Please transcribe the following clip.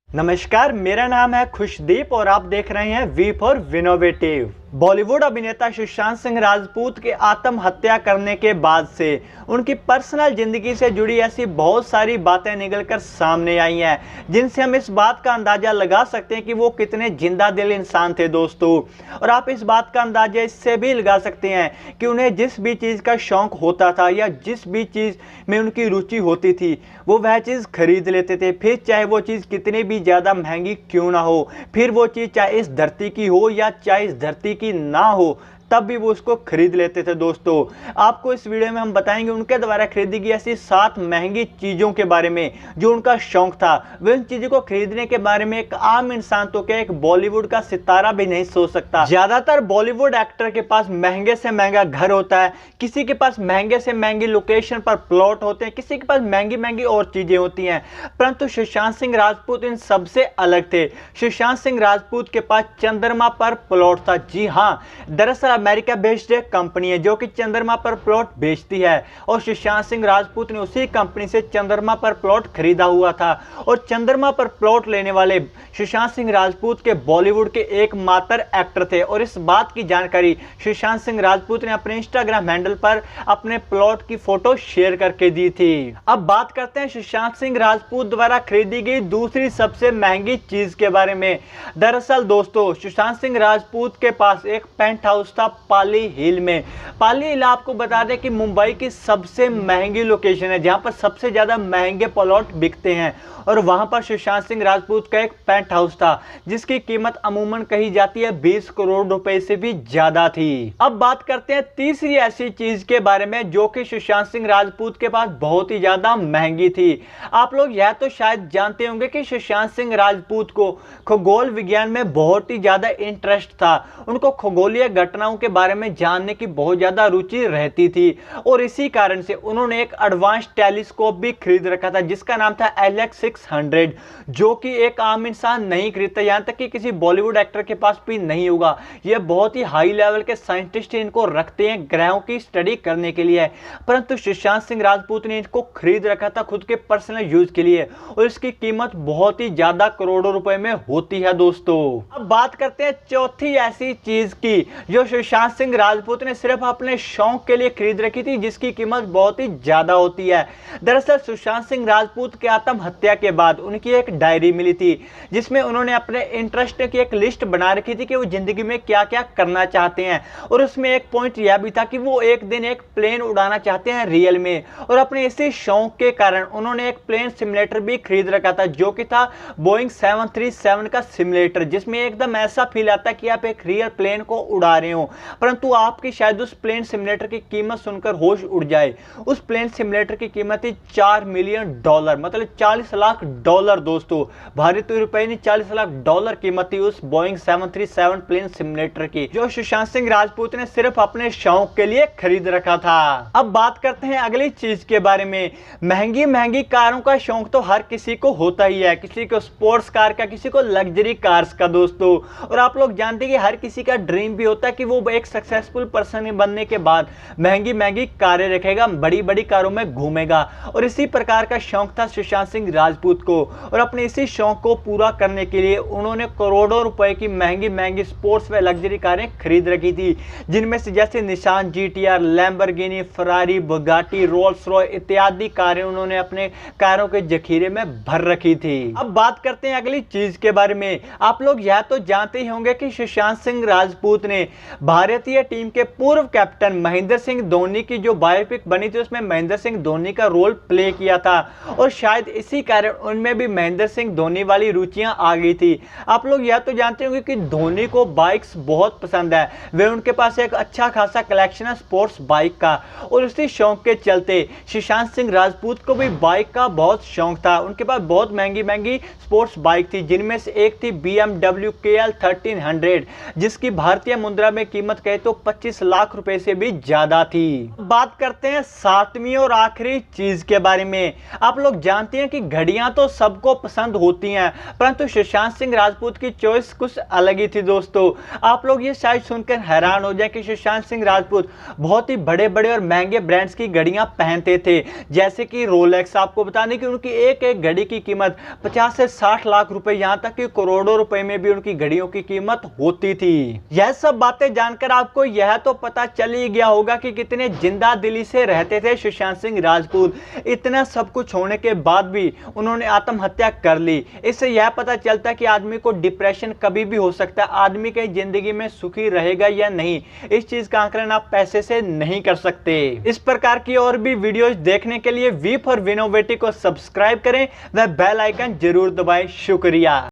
नमस्कार, मेरा नाम है खुशदीप और आप देख रहे हैं वी फॉर विनोवेटिव। बॉलीवुड अभिनेता सुशांत सिंह राजपूत के आत्महत्या करने के बाद से उनकी पर्सनल जिंदगी से जुड़ी ऐसी बहुत सारी बातें निकलकर सामने आई हैं जिनसे हम इस बात का अंदाजा लगा सकते हैं कि वो कितने जिंदा दिल इंसान थे दोस्तों। और आप इस बात का अंदाजा इससे भी लगा सकते हैं कि उन्हें जिस भी चीज़ का शौक होता था या जिस भी चीज़ में उनकी रुचि होती थी वो वह चीज़ खरीद लेते थे, फिर चाहे वो चीज़ कितनी भी ज़्यादा महंगी क्यों ना हो, फिर वो चीज़ चाहे इस धरती की हो या चाहे इस धरती की ना हो, तब भी वो उसको खरीद लेते थे। दोस्तों, आपको इस वीडियो में हम बताएंगे उनके द्वारा खरीदी गई ऐसी 7 महंगी चीज़ों के बारे में जो उनका शौक था। वे उन चीज़ों को खरीदने के बारे में एक आम इंसान तो क्या, एक बॉलीवुड का सितारा भी नहीं सोच सकता। ज़्यादातर बॉलीवुड एक्टर के पास महंगे से महंगा घर होता है, किसी के पास महंगे से महंगी लोकेशन पर प्लॉट होते हैं, किसी के पास महंगी महंगी और चीज़ें होती हैं, परंतु सुशांत सिंह राजपूत इन सबसे अलग थे। सुशांत सिंह राजपूत के पास चंद्रमा पर प्लॉट था। जी हाँ, दरअसल अमेरिका बेस्ड एक कंपनी है जो कि चंद्रमा पर प्लॉट बेचती है और सुशांत सिंह राजपूत ने उसी कंपनी से चंद्रमा पर प्लॉट खरीदा हुआ था। और चंद्रमा पर प्लॉट लेने वाले सुशांत सिंह राजपूत के बॉलीवुड के एकमात्र एक्टर थे और इस बात की जानकारी सुशांत सिंह राजपूत ने अपने इंस्टाग्राम हैंडल पर अपने प्लॉट की फोटो शेयर करके दी थी। अब बात करते हैं सुशांत सिंह राजपूत द्वारा खरीदी गई दूसरी सबसे महंगी चीज के बारे में। दरअसल दोस्तों, सुशांत सिंह राजपूत के पास एक पेंट हाउस था पाली हिल में। पाली हिल आपको बता दें कि मुंबई की सबसे महंगी लोकेशन है जहां पर सबसे ज्यादा महंगे प्लॉट बिकते हैं और वहां पर सुशांत सिंह राजपूत का एक पेंट हाउस था जिसकी कीमत अमूमन कही जाती है 20 करोड़ रुपए से भी ज्यादा थी। अब बात करते हैं तीसरी ऐसी चीज के बारे में जो कि सुशांत सिंह राजपूत के पास बहुत ही ज्यादा महंगी थी। आप लोग यह तो शायद जानते होंगे कि सुशांत सिंह राजपूत को खगोल विज्ञान में बहुत ही ज्यादा इंटरेस्ट था। उनको खगोलीय घटनाओं के बारे में जानने की बहुत ज्यादा रुचि रहती थी और इसी कारण से उन्होंने एक एडवांस टेलीस्कोप भी खरीद रखा था जिसका नाम था LX600, जो कि एक आम इंसान नहीं खरीदता, यहां तक कि किसी बॉलीवुड एक्टर के पास भी नहीं होगा। यह बहुत ही हाई लेवल के साइंटिस्ट इनको रखते हैं ग्रहों की स्टडी करने के लिए, परंतु सुशांत सिंह राजपूत ने इनको खरीद रखा था खुद के पर्सनल यूज के लिए और इसकी कीमत बहुत ही ज्यादा करोड़ों रुपए में होती है। दोस्तों, अब बात करते हैं चौथी ऐसी चीज की जो सुशांत सिंह राजपूत ने सिर्फ अपने शौक के लिए खरीद रखी थी जिसकी कीमत बहुत ही ज्यादा होती है। दरअसल सुशांत सिंह राजपूत के आत्महत्या के बाद उनकी एक डायरी मिली थी जिसमें उन्होंने अपने इंटरेस्ट की एक लिस्ट बना रखी थी कि वो जिंदगी में क्या क्या करना चाहते हैं और उसमें एक पॉइंट यह भी था कि वो एक दिन एक प्लेन उड़ाना चाहते हैं रियल में। और अपने इसी शौक के कारण उन्होंने एक प्लेन सिमुलेटर भी खरीद रखा था जो कि था बोइंग 737 का सिमुलेटर, जिसमें एकदम ऐसा फील आता है कि आप एक रियल प्लेन को उड़ा रहे हो, परंतु आपकी शायद उस प्लेन सिमुलेटर की कीमत सुनकर होश उड़ जाए। उस प्लेन सिमुलेटर की कीमत थी $4 मिलियन, मतलब $40 लाख। दोस्तों, भारतीय रुपए में $40 लाख कीमत थी उस बोइंग 737 प्लेन सिमुलेटर की जो सुशांत सिंह राजपूत ने सिर्फ अपने शौक के लिए खरीद रखा था। अब बात करते हैं अगली चीज के बारे में। महंगी महंगी कारों का शौक तो हर किसी को होता ही है, किसी को स्पोर्ट्स कार का, किसी को लग्जरी कार्स का दोस्तों। और आप लोग जानते हैं कि हर किसी का ड्रीम भी होता है कि वो एक सक्सेसफुल पर्सन बनने के बाद महंगी महंगी कारें रखेगा, बड़ी बड़ी कारों में घूमेगा। और इसी प्रकार का शौक था सुशांत सिंह राजपूत को और अपने इसी शौक को पूरा करने के लिए उन्होंने करोड़ों रुपए की महंगी महंगी स्पोर्ट्स व लग्जरी कारें खरीद रखी थी, जिनमें से जैसे Nissan GTR, Lamborghini, Ferrari, Bugatti, Rolls Royce इत्यादि कारें उन्होंने अपने कारों के जखीरे में भर रखी थी। अब बात करते हैं अगली चीज के बारे में। आप लोग यह तो जानते ही होंगे कि सुशांत सिंह राजपूत ने भारतीय टीम के पूर्व कैप्टन महेंद्र सिंह धोनी की जो बायोपिक बनी थी उसमें महेंद्र सिंह धोनी का रोल प्ले किया था और शायद इसी कारण उनमें भी महेंद्र सिंह धोनी वाली रुचियां आ गई थी। आप लोग यह तो जानते होंगे कि धोनी को बाइक्स बहुत पसंद है, वे उनके पास एक अच्छा खासा कलेक्शन है स्पोर्ट्स बाइक का और उसी शौक के चलते सुशांत सिंह राजपूत को भी बाइक का बहुत शौक था। उनके पास बहुत महंगी महंगी स्पोर्ट्स बाइक थी जिनमें से एक थी BMW KL 1300 जिसकी भारतीय मुद्रा में कीमत कहे तो 25 लाख रुपए से भी ज्यादा थी। बात करते हैं सातवीं और आखिरी चीज के बारे में। आप लोग जानते हैं कि घड़ियां तो सबको पसंद होती हैं, परंतु सुशांत सिंह राजपूत की चॉइस कुछ अलग ही थी दोस्तों। आप लोग ये शायद सुनकर हैरान हो जाए कि सुशांत सिंह राजपूत बहुत ही बड़े बड़े और महंगे ब्रांड्स की घड़ियां पहनते थे, जैसे कि रोलेक्स। आपको बताने की उनकी एक एक घड़ी की कीमत 50 से 60 लाख रुपए, यहां तक कि करोड़ों रुपए में भी उनकी घड़ियों की कीमत होती थी। यह सब बातें जानकर आपको यह तो पता चल ही गया होगा कि कितने जिंदा दिली से रहते थे सुशांत सिंह राजपूत। इतना सब कुछ होने के बाद भी उन्होंने आत्महत्या कर ली। इससे यह पता चलता है कि आदमी को डिप्रेशन कभी भी हो सकता है, आदमी की जिंदगी में सुखी रहेगा या नहीं, इस चीज का आकलन आप पैसे से नहीं कर सकते। इस प्रकार की और भी वीडियोस देखने के लिए वी फॉर विनोवेटिव को सब्सक्राइब करें व बेल आइकन जरूर दबाएं। शुक्रिया।